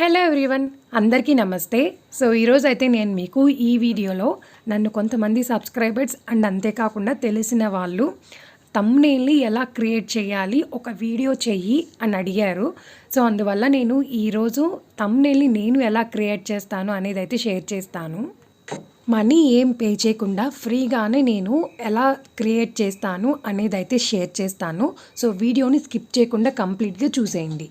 Hello everyone, అందరికీ నమస్తే. So ఈరోజు అయితే నేను మీకు ఈ వీడియోలో నన్ను కొంతమంది సబ్స్క్రైబర్స్ అండ్ అంతేకాకుండా తెలిసిన వాళ్ళు థంబ్నెయిల్ని ఎలా క్రియేట్ చేయాలి, ఒక వీడియో చెయ్యి అని అడిగారు. సో అందువల్ల నేను ఈరోజు థంబ్నెయిల్ని నేను ఎలా క్రియేట్ చేస్తాను అనేది అయితే షేర్ చేస్తాను. మనీ ఏం పే చేయకుండా ఫ్రీగానే నేను ఎలా క్రియేట్ చేస్తాను అనేది అయితే షేర్ చేస్తాను. సో వీడియోని స్కిప్ చేయకుండా కంప్లీట్గా చూసేయండి.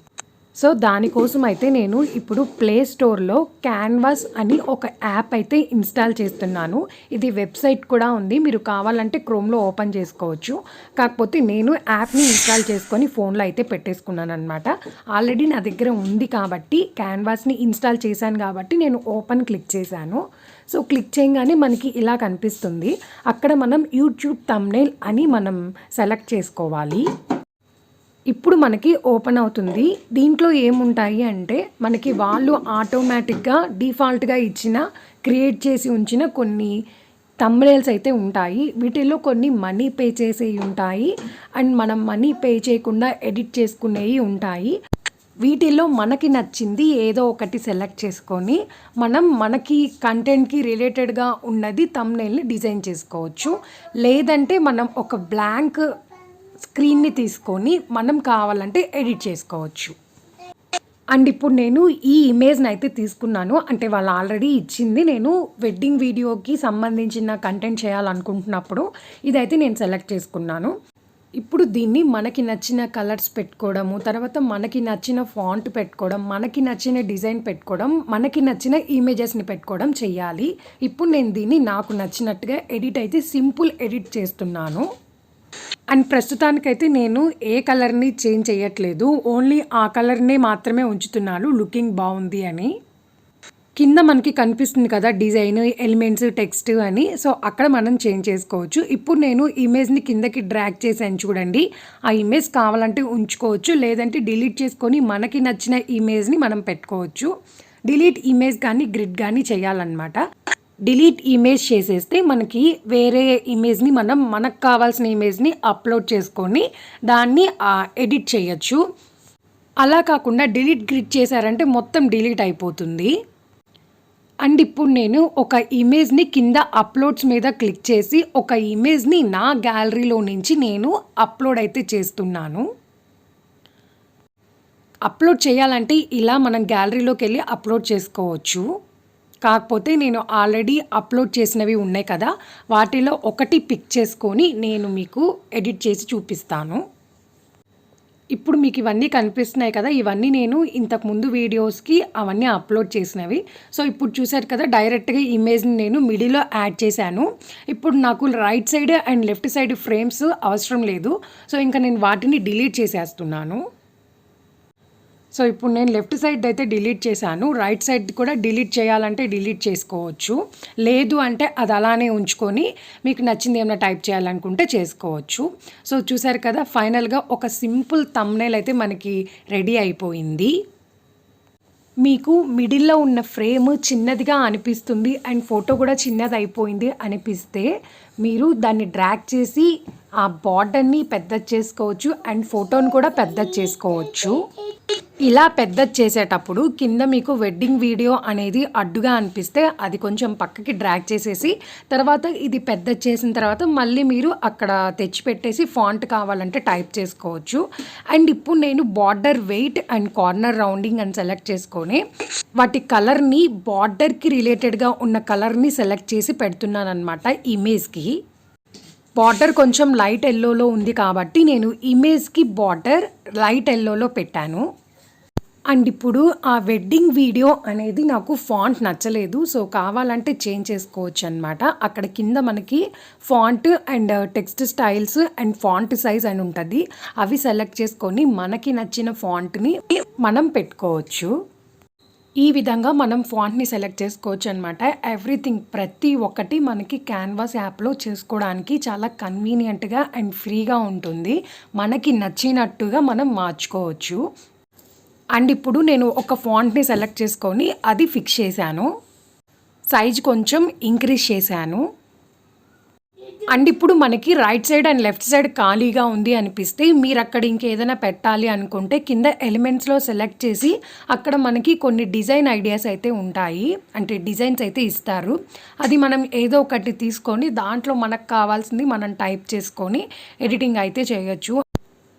సో దానికోసం అయితే నేను ఇప్పుడు ప్లే స్టోర్లో క్యాన్వాస్ అని ఒక యాప్ అయితే ఇన్స్టాల్ చేస్తున్నాను. ఇది వెబ్సైట్ కూడా ఉంది, మీరు కావాలంటే క్రోమ్లో ఓపెన్ చేసుకోవచ్చు. కాకపోతే నేను యాప్ని ఇన్స్టాల్ చేసుకొని ఫోన్లో అయితే పెట్టేసుకున్నాను అనమాట. ఆల్రెడీ నా దగ్గర ఉంది కాబట్టి క్యాన్వాస్ని ఇన్స్టాల్ చేశాను కాబట్టి నేను ఓపెన్ క్లిక్ చేశాను. సో క్లిక్ చేయగానే మనకి ఇలా కనిపిస్తుంది. అక్కడ మనం యూట్యూబ్ థంబ్నెయిల్ అని మనం సెలెక్ట్ చేసుకోవాలి. ఇప్పుడు మనకి ఓపెన్ అవుతుంది. దీంట్లో ఏముంటాయి అంటే మనకి వాళ్ళు ఆటోమేటిక్గా డిఫాల్ట్గా ఇచ్చిన క్రియేట్ చేసి ఉంచిన కొన్ని థంబ్నెయిల్స్ అయితే ఉంటాయి. వీటిల్లో కొన్ని మనీ పే చేసేవి ఉంటాయి అండ్ మనం మనీ పే చేయకుండా ఎడిట్ చేసుకునేవి ఉంటాయి. వీటిల్లో మనకి నచ్చింది ఏదో ఒకటి సెలెక్ట్ చేసుకొని మనకి కంటెంట్కి రిలేటెడ్గా ఉన్నది థంబ్నెయిల్ని డిజైన్ చేసుకోవచ్చు. లేదంటే మనం ఒక బ్లాంక్ స్క్రీన్ని తీసుకొని మనం కావాలంటే ఎడిట్ చేసుకోవచ్చు. అండ్ ఇప్పుడు నేను ఈ ఇమేజ్ని అయితే తీసుకున్నాను. అంటే వాళ్ళు ఆల్రెడీ ఇచ్చింది, నేను వెడ్డింగ్ వీడియోకి సంబంధించిన కంటెంట్ చేయాలనుకుంటున్నప్పుడు ఇదైతే నేను సెలెక్ట్ చేసుకున్నాను. ఇప్పుడు దీన్ని మనకి నచ్చిన కలర్స్ పెట్టుకోవడము, తర్వాత మనకి నచ్చిన ఫాంట్ పెట్టుకోవడం, మనకి నచ్చిన డిజైన్ పెట్టుకోవడం, మనకి నచ్చిన ఇమేజెస్ని పెట్టుకోవడం చెయ్యాలి. ఇప్పుడు నేను దీన్ని నాకు నచ్చినట్టుగా ఎడిట్ అయితే సింపుల్ ఎడిట్ చేస్తున్నాను. అండ్ ప్రస్తుతానికైతే నేను ఏ కలర్ని చేంజ్ చేయట్లేదు, ఓన్లీ ఆ కలర్నే మాత్రమే ఉంచుతున్నాను లుకింగ్ బాగుంది అని. కింద మనకి కనిపిస్తుంది కదా డిజైన్, ఎలిమెంట్స్, టెక్స్ట్ అని. సో అక్కడ మనం చేంజ్ చేసుకోవచ్చు. ఇప్పుడు నేను ఇమేజ్ని కిందకి డ్రాగ్ చేశాను చూడండి. ఆ ఇమేజ్ కావాలంటే ఉంచుకోవచ్చు, లేదంటే డిలీట్ చేసుకొని మనకి నచ్చిన ఇమేజ్ని మనం పెట్టుకోవచ్చు. డిలీట్ ఇమేజ్ కానీ గ్రిడ్ కానీ చేయాలన్నమాట. డిలీట్ ఇమేజ్ చేసేస్తే మనకి వేరే ఇమేజ్ని మనకు కావాల్సిన ఇమేజ్ని అప్లోడ్ చేసుకొని దాన్ని ఎడిట్ చేయొచ్చు. అలా కాకుండా డిలీట్ గ్రిడ్ చేశారంటే మొత్తం డిలీట్ అయిపోతుంది. అండ్ ఇప్పుడు నేను ఒక ఇమేజ్ని కింద అప్లోడ్స్ మీద క్లిక్ చేసి ఒక ఇమేజ్ని నా గ్యాలరీలో నుంచి నేను అప్లోడ్ అయితే చేస్తున్నాను. అప్లోడ్ చేయాలంటే ఇలా మనం గ్యాలరీలోకి వెళ్ళి అప్లోడ్ చేసుకోవచ్చు. కాకపోతే నేను ఆల్రెడీ అప్లోడ్ చేసినవి ఉన్నాయి కదా, వాటిలో ఒకటి పిక్ చేసుకొని నేను మీకు ఎడిట్ చేసి చూపిస్తాను. ఇప్పుడు మీకు ఇవన్నీ కనిపిస్తున్నాయి కదా, ఇవన్నీ నేను ఇంతకుముందు వీడియోస్కి అవన్నీ అప్లోడ్ చేసినవి. సో ఇప్పుడు చూసారు కదా, డైరెక్ట్గా ఇమేజ్ని నేను మిడిల్లో యాడ్ చేశాను. ఇప్పుడు నాకు right side and left side frames అవసరం లేదు. సో ఇంకా నేను వాటిని డిలీట్ చేసేస్తున్నాను. సో ఇప్పుడు నేను లెఫ్ట్ సైడ్ అయితే డిలీట్ చేశాను. రైట్ సైడ్ కూడా డిలీట్ చేయాలంటే డిలీట్ చేసుకోవచ్చు, లేదు అంటే అది అలానే ఉంచుకొని మీకు నచ్చింది ఏమైనా టైప్ చేయాలనుకుంటే చేసుకోవచ్చు. సో చూసారు కదా, ఫైనల్గా ఒక సింపుల్ థంబ్నెయిల్ అయితే మనకి రెడీ అయిపోయింది. మీకు మిడిల్లో ఉన్న ఫ్రేమ్ చిన్నదిగా అనిపిస్తుంది అండ్ ఫోటో కూడా చిన్నది అయిపోయింది అనిపిస్తే మీరు దాన్ని డ్రాగ్ చేసి ఆ బార్డర్ని పెద్దది చేసుకోవచ్చు అండ్ ఫోటోని కూడా పెద్దది చేసుకోవచ్చు. ఇలా పెద్దది చేసేటప్పుడు కింద మీకు వెడ్డింగ్ వీడియో అనేది అడ్డుగా అనిపిస్తే అది కొంచెం పక్కకి డ్రాగ్ చేసేసి తర్వాత ఇది పెద్దది చేసిన తర్వాత మళ్ళీ మీరు అక్కడ తెచ్చిపెట్టేసి ఫాంట్ కావాలంటే టైప్ చేసుకోవచ్చు. అండ్ ఇప్పుడు నేను border weight and corner rounding అని సెలెక్ట్ చేసుకొని వాటి కలర్ని బార్డర్కి రిలేటెడ్గా ఉన్న కలర్ని సెలెక్ట్ చేసి పెడుతున్నాను అనమాట ఇమేజ్కి. బార్డర్ కొంచెం లైట్ ఎల్లోలో ఉంది కాబట్టి నేను ఇమేజ్కి బార్డర్ లైట్ ఎల్లోలో పెట్టాను. అండ్ ఇప్పుడు ఆ వెడ్డింగ్ వీడియో అనేది నాకు ఫాంట్ నచ్చలేదు, సో కావాలంటే చేంజ్ చేసుకోవచ్చు అనమాట. అక్కడ కింద మనకి font and text styles and font size అని ఉంటుంది. అవి సెలెక్ట్ చేసుకొని మనకి నచ్చిన ఫాంట్ని మనం పెట్టుకోవచ్చు. ఈ విధంగా మనం ఫాంట్ని సెలెక్ట్ చేసుకోవచ్చు అనమాట. ఎవ్రీథింగ్ ప్రతి ఒక్కటి మనకి క్యాన్వాస్ యాప్లో చేసుకోవడానికి చాలా కన్వీనియంట్గా అండ్ ఫ్రీగా ఉంటుంది. మనకి నచ్చినట్టుగా మనం మార్చుకోవచ్చు. అండ్ ఇప్పుడు నేను ఒక ఫాంట్ని సెలెక్ట్ చేసుకొని అది ఫిక్స్ చేశాను. సైజ్ కొంచెం ఇంక్రీజ్ చేశాను. అండ్ ఇప్పుడు మనకి right side and left side ఖాళీగా ఉంది అనిపిస్తే మీరు అక్కడ ఇంకేదైనా పెట్టాలి అనుకుంటే కింద ఎలిమెంట్స్లో సెలెక్ట్ చేసి అక్కడ మనకి కొన్ని డిజైన్ ఐడియాస్ అయితే ఉంటాయి, అంటే డిజైన్స్ అయితే ఇస్తారు. అది మనం ఏదో ఒకటి తీసుకొని దాంట్లో మనకు కావాల్సింది మనం టైప్ చేసుకొని ఎడిటింగ్ అయితే చేయొచ్చు.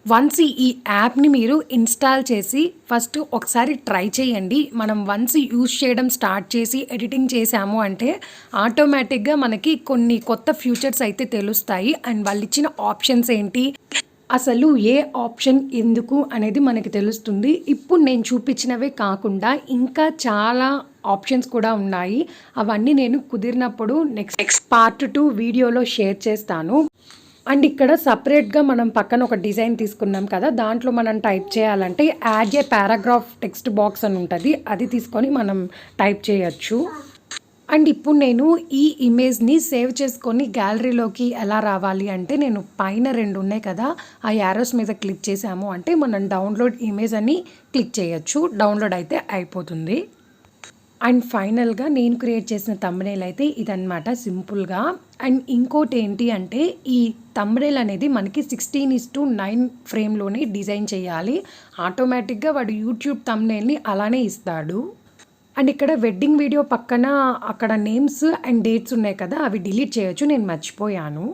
వన్స్ ఈ యాప్ని మీరు ఇన్స్టాల్ చేసి ఫస్ట్ ఒకసారి ట్రై చేయండి. మనం వన్స్ యూజ్ చేయడం స్టార్ట్ చేసి ఎడిటింగ్ చేసాము అంటే ఆటోమేటిక్గా మనకి కొన్ని కొత్త ఫ్యూచర్స్ అయితే తెలుస్తాయి. అండ్ వాళ్ళు ఇచ్చిన ఆప్షన్స్ ఏంటి, అసలు ఏ ఆప్షన్ ఎందుకు అనేది మనకి తెలుస్తుంది. ఇప్పుడు నేను చూపించినవే కాకుండా ఇంకా చాలా ఆప్షన్స్ కూడా ఉన్నాయి. అవన్నీ నేను కుదిరినప్పుడు నెక్స్ట్ పార్ట్ 2 వీడియోలో షేర్ చేస్తాను. అండ్ ఇక్కడ సపరేట్గా మనం పక్కన ఒక డిజైన్ తీసుకున్నాం కదా, దాంట్లో మనం టైప్ చేయాలంటే యాడ్ ఏ పారాగ్రాఫ్ టెక్స్ట్ బాక్స్ అని ఉంటుంది, అది తీసుకొని మనం టైప్ చేయొచ్చు. అండ్ ఇప్పుడు నేను ఈ ఇమేజ్ని సేవ్ చేసుకొని గ్యాలరీలోకి ఎలా రావాలి అంటే నేను పైన 2 ఉన్నాయి కదా, ఆ యారోస్ మీద క్లిక్ చేసాము అంటే మనం డౌన్లోడ్ ఇమేజ్ అని క్లిక్ చేయొచ్చు. డౌన్లోడ్ అయితే అయిపోతుంది. అండ్ ఫైనల్గా నేను క్రియేట్ చేసిన థంబ్నెయిల్ అయితే ఇదన్నమాట, సింపుల్గా. అండ్ ఇంకోటి ఏంటి అంటే ఈ థంబ్నెయిల్ అనేది మనకి 16:9 ఫ్రేమ్లోనే డిజైన్ చేయాలి. ఆటోమేటిక్గా వాడు యూట్యూబ్ థంబ్నెయిల్ని అలానే ఇస్తాడు. అండ్ ఇక్కడ వెడ్డింగ్ వీడియో పక్కన అక్కడ నేమ్స్ అండ్ డేట్స్ ఉన్నాయి కదా, అవి డిలీట్ చేయొచ్చు, నేను మర్చిపోయాను.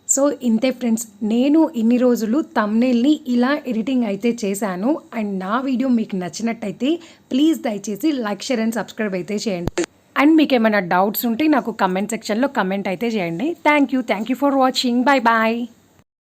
సో ఇంతే ఫ్రెండ్స్, నేను ఇన్ని రోజులు థంబ్నెయిల్ని ఇలా ఎడిటింగ్ అయితే చేశాను. అండ్ నా వీడియో మీకు నచ్చినట్టయితే ప్లీజ్ దయచేసి లైక్, షేర్ అండ్ సబ్స్క్రైబ్ అయితే చేయండి. అండ్ మీకు ఏమైనా డౌట్స్ ఉంటే నాకు కమెంట్ సెక్షన్లో కమెంట్ అయితే చేయండి. Thank you for watching. Bye bye.